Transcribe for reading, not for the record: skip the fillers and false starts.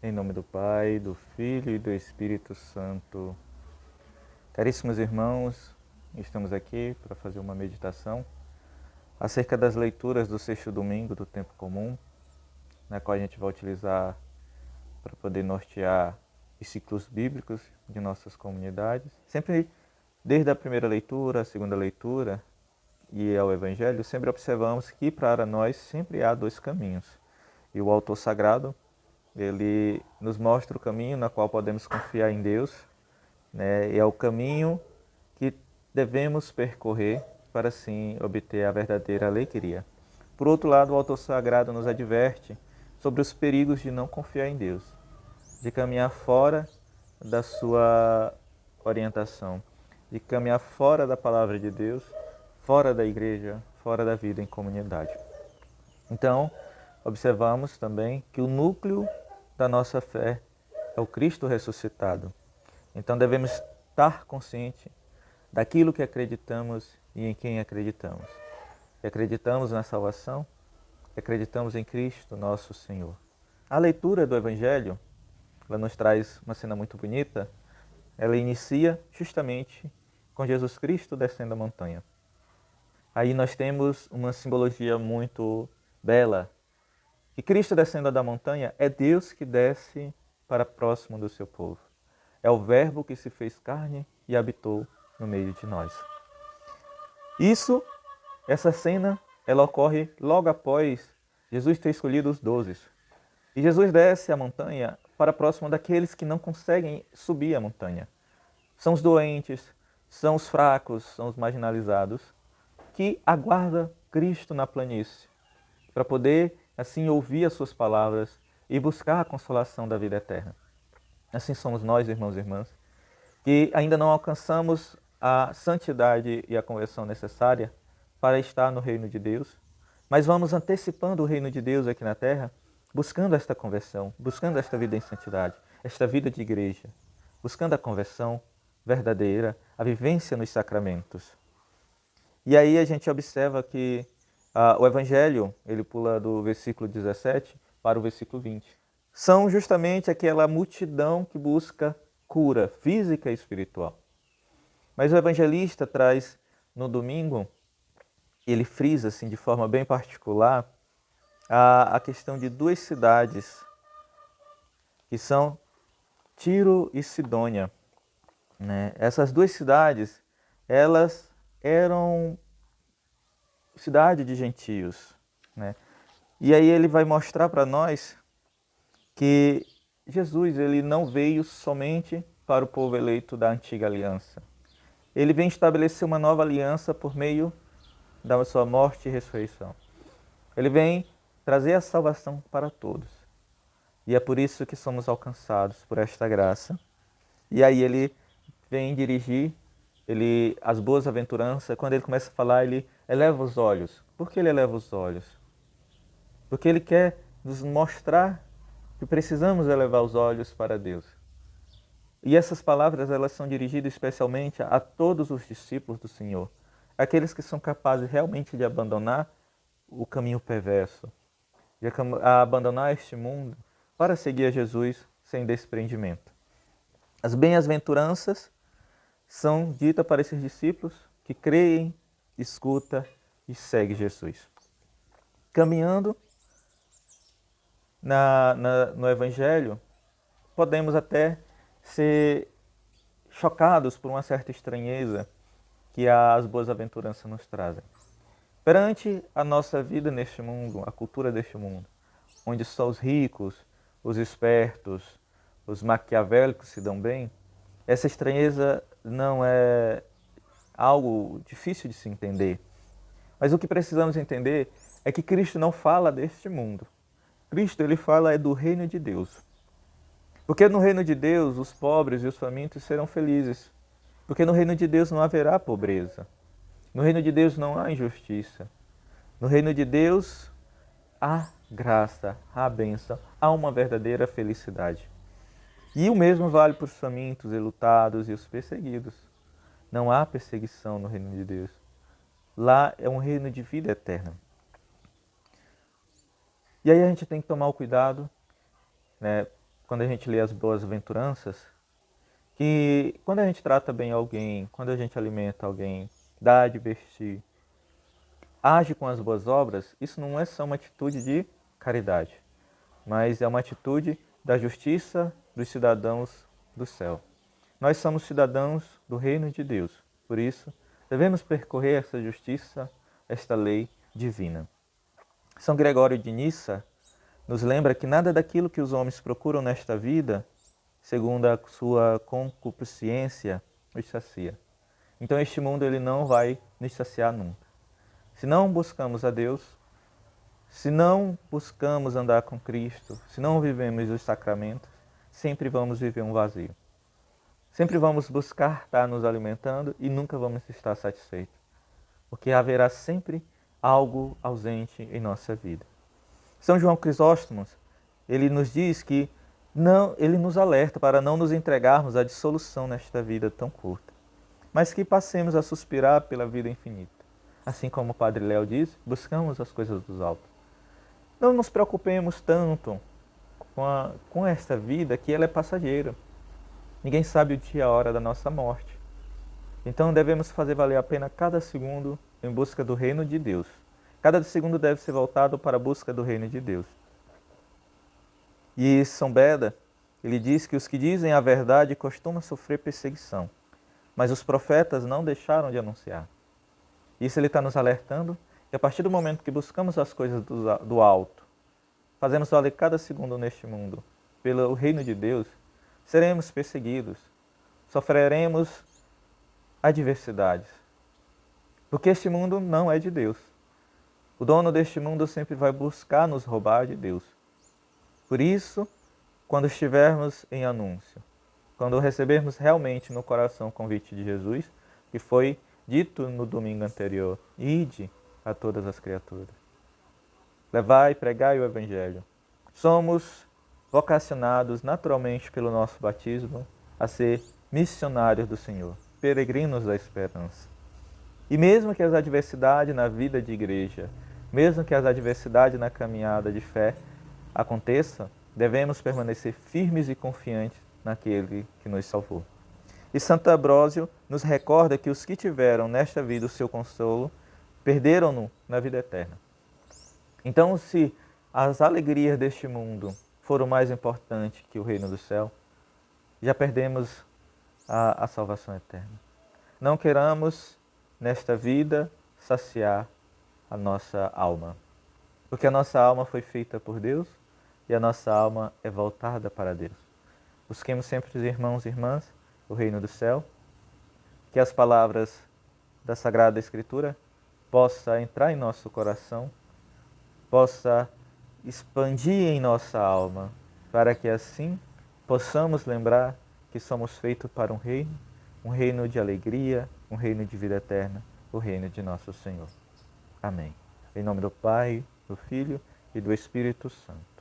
Em nome do Pai, do Filho e do Espírito Santo. Caríssimos irmãos, estamos aqui para fazer uma meditação acerca das leituras do sexto domingo do tempo comum, na qual a gente vai utilizar para poder nortear os ciclos bíblicos de nossas comunidades. Sempre desde a primeira leitura, a segunda leitura e ao Evangelho, sempre observamos que para nós sempre há dois caminhos. E o autor sagrado, ele nos mostra o caminho na qual podemos confiar em Deus, né? E é o caminho que devemos percorrer para assim obter a verdadeira alegria. Por outro lado, o autor sagrado nos adverte sobre os perigos de não confiar em Deus, de caminhar fora da sua orientação, de caminhar fora da palavra de Deus, fora da igreja, fora da vida em comunidade. Então, observamos também que o núcleo da nossa fé é o Cristo ressuscitado. Então devemos estar conscientes daquilo que acreditamos e em quem acreditamos. E acreditamos na salvação, acreditamos em Cristo, nosso Senhor. A leitura do Evangelho, ela nos traz uma cena muito bonita. Ela inicia justamente com Jesus Cristo descendo a montanha. Aí nós temos uma simbologia muito bela, que Cristo descendo da montanha é Deus que desce para próximo do seu povo. É o Verbo que se fez carne e habitou no meio de nós. Essa cena, ela ocorre logo após Jesus ter escolhido os 12. E Jesus desce a montanha para próximo daqueles que não conseguem subir a montanha. São os doentes, são os fracos, são os marginalizados, que aguardam Cristo na planície, para poder assim ouvir as suas palavras e buscar a consolação da vida eterna. Assim somos nós, irmãos e irmãs, que ainda não alcançamos a santidade e a conversão necessária para estar no reino de Deus, mas vamos antecipando o reino de Deus aqui na terra, buscando esta conversão, buscando esta vida em santidade, esta vida de igreja, buscando a conversão verdadeira, a vivência nos sacramentos. E aí a gente observa que o Evangelho, ele pula do versículo 17 para o versículo 20. São justamente aquela multidão que busca cura física e espiritual. Mas o evangelista traz no domingo, ele frisa assim, de forma bem particular a questão de duas cidades, que são Tiro e Sidônia. Né? Essas duas cidades, elas eram cidade de gentios. Né? E aí ele vai mostrar para nós que Jesus ele não veio somente para o povo eleito da antiga aliança. Ele vem estabelecer uma nova aliança por meio da sua morte e ressurreição. Ele vem trazer a salvação para todos. E é por isso que somos alcançados por esta graça. E aí ele vem dirigir as boas aventuranças. Quando ele começa a falar, ele eleva os olhos. Por que ele eleva os olhos? Porque ele quer nos mostrar que precisamos elevar os olhos para Deus. E essas palavras elas são dirigidas especialmente a todos os discípulos do Senhor, aqueles que são capazes realmente de abandonar o caminho perverso, de abandonar este mundo para seguir a Jesus sem desprendimento. As bem-aventuranças são ditas para esses discípulos que creem, escutam e seguem Jesus. Caminhando no Evangelho, podemos até ser chocados por uma certa estranheza que as boas aventuranças nos trazem. Perante a nossa vida neste mundo, a cultura deste mundo, onde só os ricos, os espertos, os maquiavélicos se dão bem, essa estranheza não é algo difícil de se entender. Mas o que precisamos entender é que Cristo não fala deste mundo. Cristo ele fala do reino de Deus. Porque no reino de Deus os pobres e os famintos serão felizes. Porque no reino de Deus não haverá pobreza. No reino de Deus não há injustiça. No reino de Deus há graça, há bênção, há uma verdadeira felicidade. E o mesmo vale para os famintos, enlutados e os perseguidos. Não há perseguição no reino de Deus. Lá é um reino de vida eterna. E aí a gente tem que tomar o cuidado, né, quando a gente lê as boas-aventuranças, que quando a gente trata bem alguém, quando a gente alimenta alguém, dá de vestir, age com as boas obras, isso não é só uma atitude de caridade, mas é uma atitude da justiça dos cidadãos do céu. Nós somos cidadãos do reino de Deus, por isso devemos percorrer essa justiça, esta lei divina. São Gregório de Nissa nos lembra que nada daquilo que os homens procuram nesta vida, segundo a sua concupiscência, os sacia. Então este mundo ele não vai nos saciar nunca. Se não buscamos a Deus, se não buscamos andar com Cristo, se não vivemos os sacramentos, sempre vamos viver um vazio. Sempre vamos buscar estar nos alimentando e nunca vamos estar satisfeitos. Porque haverá sempre algo ausente em nossa vida. São João Crisóstomo, ele nos diz que ele nos alerta para não nos entregarmos à dissolução nesta vida tão curta, mas que passemos a suspirar pela vida infinita. Assim como o Padre Léo diz, buscamos as coisas dos altos. Não nos preocupemos tanto com esta vida, que ela é passageira. Ninguém sabe o dia e a hora da nossa morte. Então devemos fazer valer a pena cada segundo em busca do reino de Deus. Cada segundo deve ser voltado para a busca do reino de Deus. E São Beda, ele diz que os que dizem a verdade costumam sofrer perseguição, mas os profetas não deixaram de anunciar. Isso ele está nos alertando que a partir do momento que buscamos as coisas do alto, fazemos valer cada segundo neste mundo pelo reino de Deus, seremos perseguidos, sofreremos adversidades, porque este mundo não é de Deus. O dono deste mundo sempre vai buscar nos roubar de Deus. Por isso, quando estivermos em anúncio, quando recebermos realmente no coração o convite de Jesus, que foi dito no domingo anterior, ide a todas as criaturas, levai e pregai o Evangelho. Somos vocacionados naturalmente pelo nosso batismo a ser missionários do Senhor, peregrinos da esperança. E mesmo que as adversidades na vida de igreja, mesmo que as adversidades na caminhada de fé aconteçam, devemos permanecer firmes e confiantes naquele que nos salvou. E Santo Ambrósio nos recorda que os que tiveram nesta vida o seu consolo, perderam-no na vida eterna. Então, se as alegrias deste mundo foram mais importantes que o reino do céu, já perdemos a salvação eterna. Não queiramos, nesta vida, saciar a nossa alma, porque a nossa alma foi feita por Deus e a nossa alma é voltada para Deus. Busquemos sempre, irmãos e irmãs, o reino do céu, que as palavras da Sagrada Escritura possam entrar em nosso coração, possa expandir em nossa alma, para que assim possamos lembrar que somos feitos para um reino de alegria, um reino de vida eterna, o reino de nosso Senhor. Amém. Em nome do Pai, do Filho e do Espírito Santo.